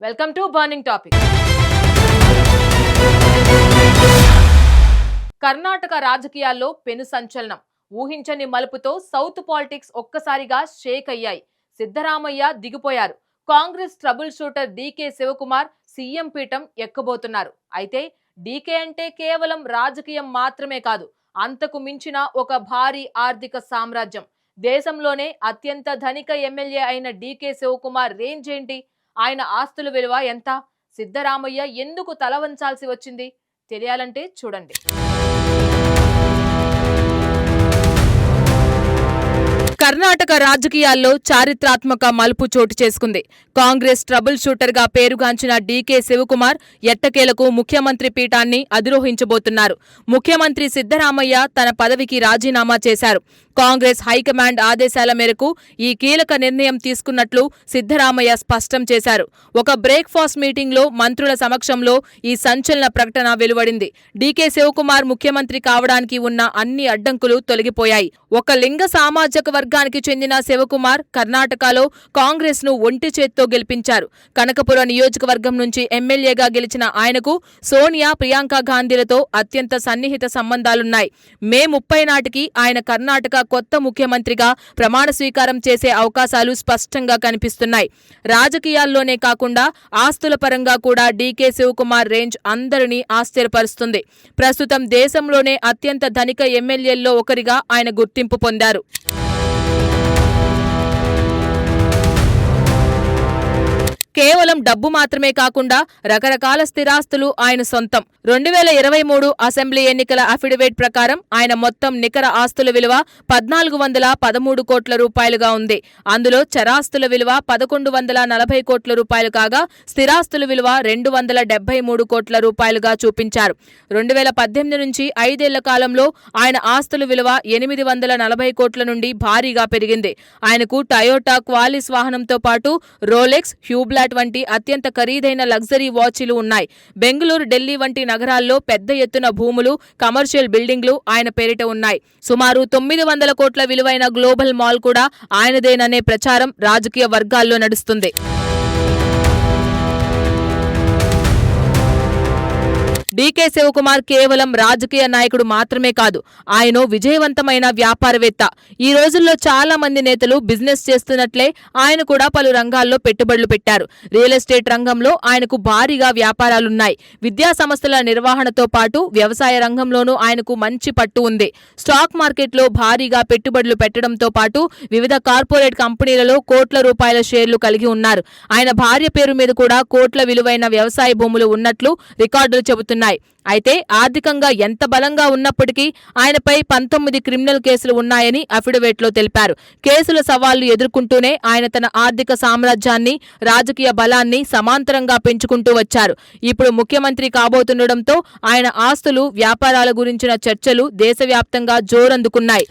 Welcome to burning topic. Karnataka రాజకీయాల్లో పెను సంచలనం. ఊహించని మలుపుతో సౌత్ పాలిటిక్స్ ఒక్కసారిగా షేక్ అయ్యాయి. సిద్ధరామయ్య దిగిపోయారు. Congress trouble shooter DK Shivakumar CM పీఠం ఎక్కబోతున్నారు. అయితే డీకే అంటే కేవలం రాజకీయం మాత్రమే కాదు, అంతకు మించిన ఒక భారీ ఆర్థిక సామ్రాజ్యం. దేశంలోనే అత్యంత ధనిక ఎమ్మెల్యే అయిన డీకే శివకుమార్ రేంజ్ ఏంటి? ఆయన ఆస్తుల విలువ ఎంత? సిద్ధరామయ్య ఎందుకు తల వంచాల్సి వచ్చింది? తెలియాలంటే చూడండి. కర్ణాటక రాజకీయాల్లో చారిత్రాత్మక మలుపు చోటు చేసుకుంది. కాంగ్రెస్ ట్రబుల్ షూటర్ గా పేరుగాంచిన డీకే శివకుమార్ ఎట్టకేలకు ముఖ్యమంత్రి పీఠాన్ని అధిరోహించబోతున్నారు. ముఖ్యమంత్రి సిద్ధరామయ్య తన పదవికి రాజీనామా చేశారు. కాంగ్రెస్ హైకమాండ్ ఆదేశాల మేరకు ఈ కీలక నిర్ణయం తీసుకున్నట్లు సిద్ధరామయ్య స్పష్టం చేశారు. ఒక బ్రేక్ఫాస్ట్ మీటింగ్ లో మంత్రుల సమక్షంలో ఈ సంచలన ప్రకటన వెలువడింది. డీకే శివకుమార్ ముఖ్యమంత్రి కావడానికి ఉన్న అన్ని అడ్డంకులు తొలగిపోయాయి. ఒక లింగ సామాజిక వర్గానికి చెందిన శివకుమార్ కర్ణాటకలో కాంగ్రెస్ ను ఒంటి చేత్తో గెలిపించారు. కనకపురం నియోజకవర్గం నుంచి ఎమ్మెల్యేగా గెలిచిన ఆయనకు సోనియా, ప్రియాంక గాంధీలతో అత్యంత సన్నిహిత సంబంధాలున్నాయి. మే 30 నాటికి ఆయన కర్ణాటక కొత్త ముఖ్యమంత్రిగా ప్రమాణ స్వీకారం చేసే అవకాశాలు స్పష్టంగా కనిపిస్తున్నాయి. రాజకీయాల్లోనే కాకుండా ఆస్తుల పరంగా కూడా డీకే శివకుమార్ రేంజ్ అందరినీ ఆశ్చర్యపరుస్తుంది. ప్రస్తుతం దేశంలోనే అత్యంత ధనిక ఎమ్మెల్యేల్లో ఒకరిగా ఆయన గుర్తింపు పొందారు. కేవలం డబ్బు మాత్రమే కాకుండా రకరకాల స్థిరాస్తులు ఆయన సొంతం. 2023 అసెంబ్లీ ఎన్నికల అఫిడవిట్ ప్రకారం ఆయన మొత్తం నికర ఆస్తుల విలువ 1413 కోట్ల రూపాయలుగా ఉంది. అందులో చరాస్తుల విలువ 1140 కోట్ల రూపాయలు కాగా స్థిరాస్తుల విలువ 273 కోట్ల రూపాయలుగా చూపించారు. 2018 నుంచి 5 ఏళ్ల కాలంలో ఆయన ఆస్తుల విలువ 840 కోట్ల నుండి భారీగా పెరిగింది. ఆయనకు టయోటా క్వాలిస్ వాహనంతో పాటు రోలెక్స్, హ్యూబ్లాట్ వంటి అత్యంత ఖరీదైన లగ్జరీ వాచీలు ఉన్నాయి. బెంగళూరు, ఢిల్లీ వంటి నగరాల్లో పెద్ద ఎత్తున భూములు, కమర్షియల్ బిల్డింగ్లు ఆయన పేరిట ఉన్నాయి. సుమారు 900 కోట్ల విలువైన గ్లోబల్ మాల్ కూడా ఆయనదేననే ప్రచారం రాజకీయ వర్గాల్లో నడుస్తుంది. డీకే శివకుమార్ కేవలం రాజకీయ నాయకుడు మాత్రమే కాదు, ఆయన విజయవంతమైన వ్యాపారవేత్త. ఈ రోజుల్లో చాలా మంది నేతలు బిజినెస్ చేస్తున్నట్లే ఆయన కూడా పలు రంగాల్లో పెట్టుబడులు పెట్టారు. రియల్ ఎస్టేట్ రంగంలో ఆయనకు భారీగా వ్యాపారాలున్నాయి. విద్యా సంస్థల నిర్వహణతో పాటు వ్యవసాయ రంగంలోనూ ఆయనకు మంచి పట్టు ఉంది. స్టాక్ మార్కెట్లో భారీగా పెట్టుబడులు పెట్టడంతో పాటు వివిధ కార్పొరేట్ కంపెనీలలో కోట్ల రూపాయల షేర్లు కలిగి ఉన్నారు. ఆయన భార్య పేరు మీద కూడా కోట్ల విలువైన వ్యవసాయ భూములు ఉన్నట్లు రికార్డులు చెబుతున్నాయి. అయితే ఆర్థికంగా ఎంత బలంగా ఉన్నప్పటికీ ఆయనపై 19 క్రిమినల్ కేసులు ఉన్నాయని అఫిడవిట్లో తెలిపారు. కేసుల సవాళ్లు ఎదుర్కొంటూనే ఆయన తన ఆర్థిక సామ్రాజ్యాన్ని, రాజకీయ బలాన్ని సమాంతరంగా పెంచుకుంటూ వచ్చారు. ఇప్పుడు ముఖ్యమంత్రి కాబోతుండటంతో ఆయన ఆస్తులు, వ్యాపారాల గురించిన చర్చలు దేశవ్యాప్తంగా జోరందుకున్నాయి.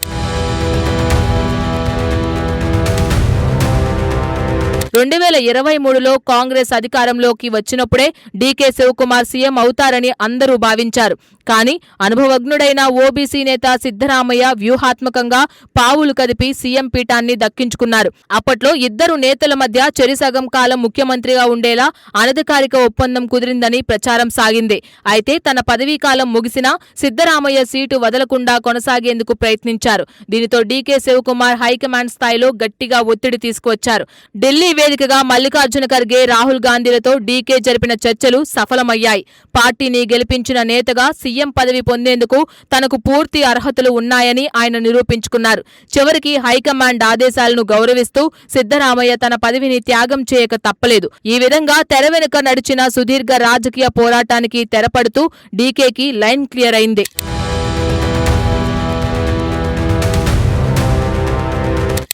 2023లో కాంగ్రెస్ అధికారంలోకి వచ్చినప్పుడే డీకే శివకుమార్ సీఎం అవుతారని అందరూ భావించారు. కానీ అనుభవజ్ఞుడైన ఓబీసీ నేత సిద్ధరామయ్య వ్యూహాత్మకంగా పావులు కదిపి సీఎం పీఠాన్ని దక్కించుకున్నారు. అప్పట్లో ఇద్దరు నేతల మధ్య చెరిసగం కాలం ముఖ్యమంత్రిగా ఉండేలా అనధికారిక ఒప్పందం కుదిరిందని ప్రచారం సాగింది. అయితే తన పదవీకాలం ముగిసినా సిద్ధరామయ్య సీటు వదలకుండా కొనసాగేందుకు ప్రయత్నించారు. దీనితో డీకే శివకుమార్ హైకమాండ్ స్థాయిలో గట్టిగా ఒత్తిడి తీసుకువచ్చారు. ఢిల్లీ వేదికగా మల్లికార్జున ఖర్గే, రాహుల్ గాంధీలతో డీకే జరిపిన చర్చలు సఫలమయ్యాయి. పార్టీని గెలిపించిన నేతగా సీఎం పదవి పొందేందుకు తనకు పూర్తి అర్హతలు ఉన్నాయని ఆయన నిరూపించుకున్నారు. చివరికి హైకమాండ్ ఆదేశాలను గౌరవిస్తూ సిద్ధరామయ్య తన పదవిని త్యాగం చేయక తప్పలేదు. ఈ విధంగా తెర వెనుక నడిచిన సుదీర్ఘ రాజకీయ పోరాటానికి తెరపడుతూ డీకేకి లైన్ క్లియర్ అయింది.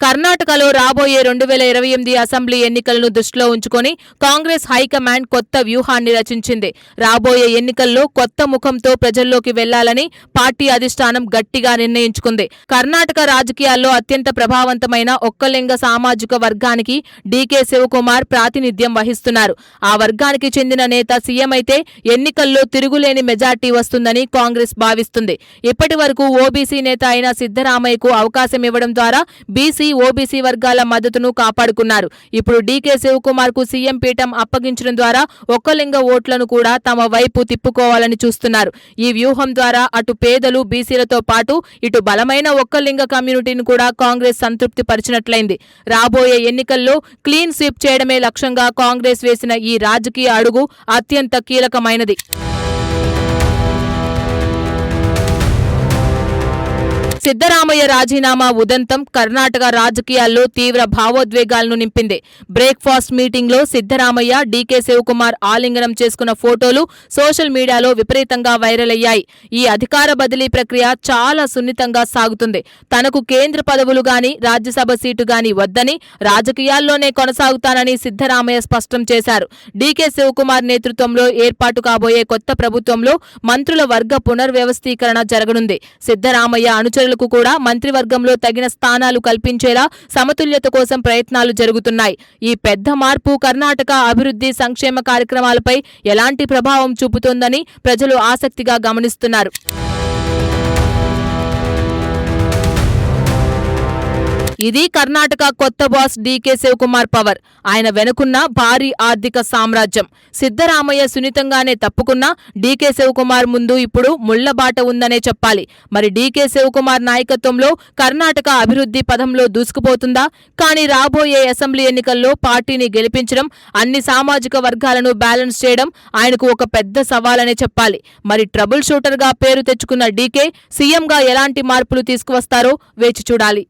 కర్ణాటకలో రాబోయే 2028 అసెంబ్లీ ఎన్నికలను దృష్టిలో ఉంచుకొని కాంగ్రెస్ హైకమాండ్ కొత్త వ్యూహాన్ని రచించింది. రాబోయే ఎన్నికల్లో కొత్త ముఖంతో ప్రజల్లోకి వెళ్లాలని పార్టీ అధిష్టానం గట్టిగా నిర్ణయించుకుంది. కర్ణాటక రాజకీయాల్లో అత్యంత ప్రభావవంతమైన ఒక్కలింగ సామాజిక వర్గానికి డీకే శివకుమార్ ప్రాతినిధ్యం వహిస్తున్నారు. ఆ వర్గానికి చెందిన నేత సీఎం అయితే ఎన్నికల్లో తిరుగులేని మెజార్టీ వస్తుందని కాంగ్రెస్ భావిస్తుంది. ఇప్పటి వరకు ఓబీసీ నేత అయిన సిద్ధరామయ్యకు అవకాశం ఇవ్వడం ద్వారా బీసీ ఓబీసీ వర్గాల మద్దతును కాపాడుకున్నారు. ఇప్పుడు డీకే శివకుమార్ కు సీఎం పీఠం అప్పగించడం ద్వారా ఒక్కలింగ ఓట్లను కూడా తమ వైపు తిప్పుకోవాలని చూస్తున్నారు. ఈ వ్యూహం ద్వారా అటు పేదలు, బీసీలతో పాటు ఇటు బలమైన ఒక్కలింగ కమ్యూనిటీని కూడా కాంగ్రెస్ సంతృప్తి పరిచినట్లయింది. రాబోయే ఎన్నికల్లో క్లీన్ స్వీప్ చేయడమే లక్ష్యంగా కాంగ్రెస్ వేసిన ఈ రాజకీయ అడుగు అత్యంత కీలకమైనది. సిద్ధరామయ్య రాజీనామా ఉదంతం కర్ణాటక రాజకీయాల్లో తీవ్ర భావోద్వేగాలను నింపింది. బ్రేక్ఫాస్ట్ మీటింగ్లో సిద్ధరామయ్య, డీకే శివకుమార్ ఆలింగనం చేసుకున్న ఫోటోలు సోషల్ మీడియాలో విపరీతంగా వైరల్ అయ్యాయి. ఈ అధికార బదిలీ ప్రక్రియ చాలా సున్నితంగా సాగుతుంది. తనకు కేంద్ర పదవులు గాని, రాజ్యసభ సీటు గాని వద్దని, రాజకీయాల్లోనే కొనసాగుతానని సిద్ధరామయ్య స్పష్టం చేశారు. డీకే శివకుమార్ నేతృత్వంలో ఏర్పాటు కాబోయే కొత్త ప్రభుత్వంలో మంత్రుల వర్గ పునర్వ్యవస్థీకరణ జరగనుంది. సిద్ధరామయ్య అనుచరులు కూడా మంత్రివర్గంలో తగిన స్థానాలు కల్పించేలా సమతుల్యత కోసం ప్రయత్నాలు జరుగుతున్నాయి. ఈ పెద్ద మార్పు కర్ణాటక అభివృద్ధి, సంక్షేమ కార్యక్రమాలపై ఎలాంటి ప్రభావం చూపుతోందని ప్రజలు ఆసక్తిగా గమనిస్తున్నారు. ఇది కర్ణాటక కొత్త బాస్ డీకే శివకుమార్ పవర్. ఆయన వెనుకున్న భారీ ఆర్థిక సామ్రాజ్యం. సిద్ధరామయ్య సున్నితంగానే తప్పుకున్నా డీకే శివకుమార్ ముందు ఇప్పుడు ముళ్లబాట ఉందనే చెప్పాలి. మరి డీకే శివకుమార్ నాయకత్వంలో కర్ణాటక అభివృద్ధి పథంలో దూసుకుపోతుందా? కానీ రాబోయే అసెంబ్లీ ఎన్నికల్లో పార్టీని గెలిపించడం, అన్ని సామాజిక వర్గాలను బ్యాలెన్స్ చేయడం ఆయనకు ఒక పెద్ద సవాలనే చెప్పాలి. మరి ట్రబుల్ షూటర్గా పేరు తెచ్చుకున్న డీకే సీఎంగా ఎలాంటి మార్పులు తీసుకువస్తారో వేచి చూడాలి.